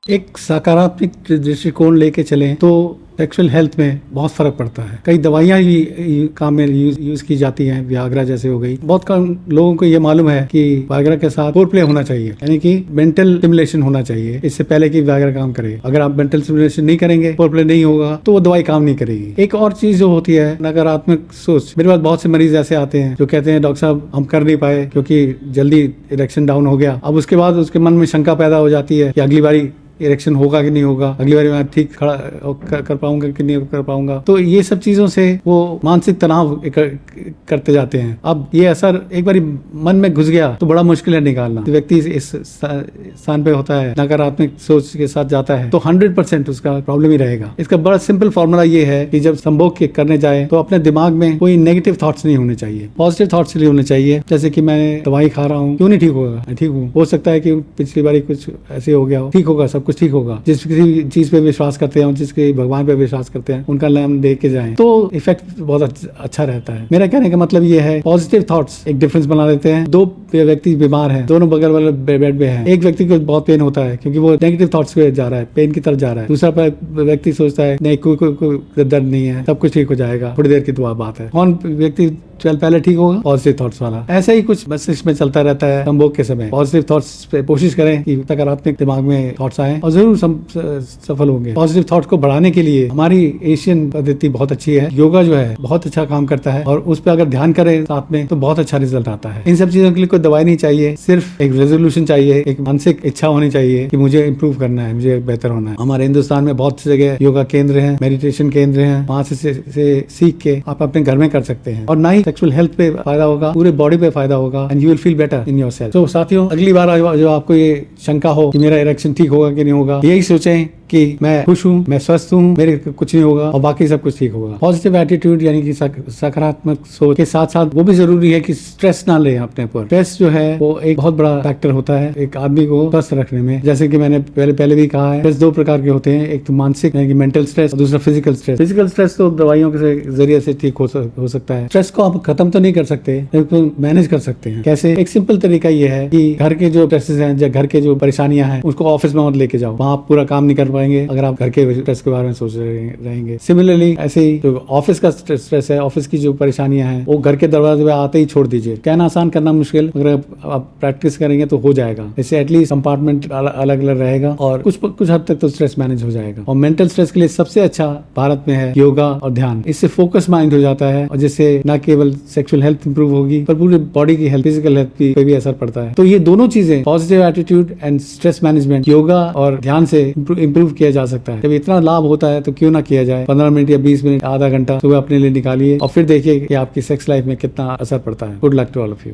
एक सकारात्मक दृष्टिकोण लेके चलें तो सेक्सुअल हेल्थ में बहुत फर्क पड़ता है। कई दवाइयाँ भी काम में यूज की जाती हैं, वियाग्रा जैसे हो गई। बहुत कम लोगों को ये मालूम है कि वियाग्रा के साथ फोरप्ले होना चाहिए, यानी कि मेंटल स्टिमुलेशन होना चाहिए इससे पहले कि वियाग्रा काम करे। अगर आप मेंटल स्टिमुलेशन नहीं करेंगे, फोरप्ले नहीं होगा, तो वो दवाई काम नहीं करेगी। एक और चीज जो होती है नकारात्मक सोच। मेरे पास बहुत से मरीज ऐसे आते हैं जो कहते हैं डॉक्टर साहब हम कर नहीं पाए क्योंकि जल्दी इरेक्शन डाउन हो गया। अब उसके बाद उसके मन में शंका पैदा हो जाती है कि अगली बारी इरेक्शन होगा कि नहीं होगा, अगली बार मैं ठीक खड़ा कर पाऊंगा कि नहीं कर पाऊंगा। तो ये सब चीजों से वो मानसिक तनाव करते जाते हैं। अब ये असर एक बार मन में घुस गया तो बड़ा मुश्किल है निकालना। तो व्यक्ति इस स्थान पे होता है, नकारात्मक सोच के साथ जाता है तो 100% उसका प्रॉब्लम ही रहेगा। इसका बड़ा सिंपल फॉर्मूला ये है कि जब संभोग करने जाए तो अपने दिमाग में कोई नेगेटिव थॉट्स नहीं होने चाहिए, पॉजिटिव थॉट्स नहीं होने चाहिए। जैसे कि मैं दवाई खा रहा हूँ, क्यों नहीं ठीक होगा, ठीक हूँ, हो सकता है कि पिछली बारी कुछ ऐसे हो गया हो, ठीक होगा, सब कुछ ठीक होगा। जिस किसी चीज पे विश्वास करते हैं, जिसके भगवान पे विश्वास करते हैं, उनका नाम देख के जाएं तो इफेक्ट बहुत अच्छा रहता है। मेरा कहने का मतलब ये है पॉजिटिव थॉट्स एक डिफरेंस बना देते हैं। दो व्यक्ति बीमार हैं, दोनों बगल वाले बेड पे हैं। एक व्यक्ति को बहुत पेन होता है क्योंकि वो नेगेटिव थॉट्स पे जा रहा है, पेन की तरफ जा रहा है। दूसरा व्यक्ति सोचता है नहीं कोई दर्द नहीं है, सब कुछ ठीक हो जाएगा, थोड़ी देर की तो बात है। कौन व्यक्ति पहले ठीक होगा? पॉजिटिव थॉट्स वाला। ऐसा ही कुछ मस्तिष्क में चलता रहता है संभोग के समय। पॉजिटिव थॉट्स पे कोशिश करें कि सकारात्मक दिमाग में थॉट्स आए और जरूर सफल होंगे। पॉजिटिव थॉट को बढ़ाने के लिए हमारी एशियन पद्धति बहुत अच्छी है। योगा जो है बहुत अच्छा काम करता है और उस पर अगर ध्यान करें साथ में तो बहुत अच्छा रिजल्ट आता है। इन सब चीजों के लिए कोई दवाई नहीं चाहिए, सिर्फ एक रेजोल्यूशन चाहिए, एक मानसिक इच्छा होनी चाहिए कि मुझे इंप्रूव करना है, मुझे बेहतर होना है। हमारे हिंदुस्तान में बहुत सी जगह योगा केंद्र हैं, मेडिटेशन केंद्र हैं, वहां से सीख के आप अपने घर में कर सकते हैं और ना ही सेक्सुअल हेल्थ पे फायदा होगा, पूरे बॉडी पे फायदा होगा and you will feel better in yourself. तो साथियों, अगली बार जो आपको ये शंका हो कि मेरा इरेक्शन ठीक होगा कि नहीं होगा, यही सोचें कि मैं खुश हूँ, मैं स्वस्थ हूँ, मेरे कुछ नहीं होगा और बाकी सब कुछ ठीक होगा। पॉजिटिव एटीट्यूड यानी कि सकारात्मक सोच के साथ साथ वो भी जरूरी है कि स्ट्रेस ना ले अपने ऊपर। स्ट्रेस जो है वो एक बहुत बड़ा फैक्टर होता है एक आदमी को स्वस्थ रखने में। जैसे कि मैंने पहले भी कहा है, स्ट्रेस दो प्रकार के होते हैं, एक तो मानसिक यानी कि मेंटल स्ट्रेस और दूसरा फिजिकल स्ट्रेस। फिजिकल स्ट्रेस तो दवाइयों के जरिए से ठीक हो सकता है। स्ट्रेस को आप खत्म तो नहीं कर सकते, लेकिन मैनेज कर सकते हैं। कैसे? एक सिंपल तरीका ये है कि घर के जो स्ट्रेसेस हैं, घर के जो परेशानियां हैं, उसको ऑफिस में मत लेके जाओ, वहां आप पूरा काम नहीं कर पाएंगे अगर आप घर के स्ट्रेस के बारे में सोच रहेंगे। सिमिलरली ऐसे ही जो ऑफिस का स्ट्रेस है, ऑफिस की जो परेशानियां हैं, वो घर के दरवाजे पे आते ही छोड़ दीजिए। कहना आसान, करना मुश्किल। अगर आप प्रैक्टिस करेंगे तो हो जाएगा। इससे एटलीस्ट कंपार्टमेंट अलग अलग रहेगा और कुछ हद तक तो स्ट्रेस मैनेज हो जाएगा। और मेंटल स्ट्रेस के लिए सबसे अच्छा भारत में है योगा और ध्यान। इससे फोकस माइंड हो जाता है और जिससे न केवल सेक्सुअल हेल्थ इंप्रूव होगी पर पूरी बॉडी की हेल्थ, फिजिकल हेल्थ पे भी असर पड़ता है। तो ये दोनों चीजें, positive attitude and stress management, yoga और ध्यान से इंप्रूव किया जा सकता है। जब इतना लाभ होता है तो क्यों ना किया जाए। 15 मिनट या 20 मिनट, आधा घंटा सुबह अपने लिए निकालिए और फिर देखिए कि आपकी सेक्स लाइफ में कितना असर पड़ता है। Good luck to all of you.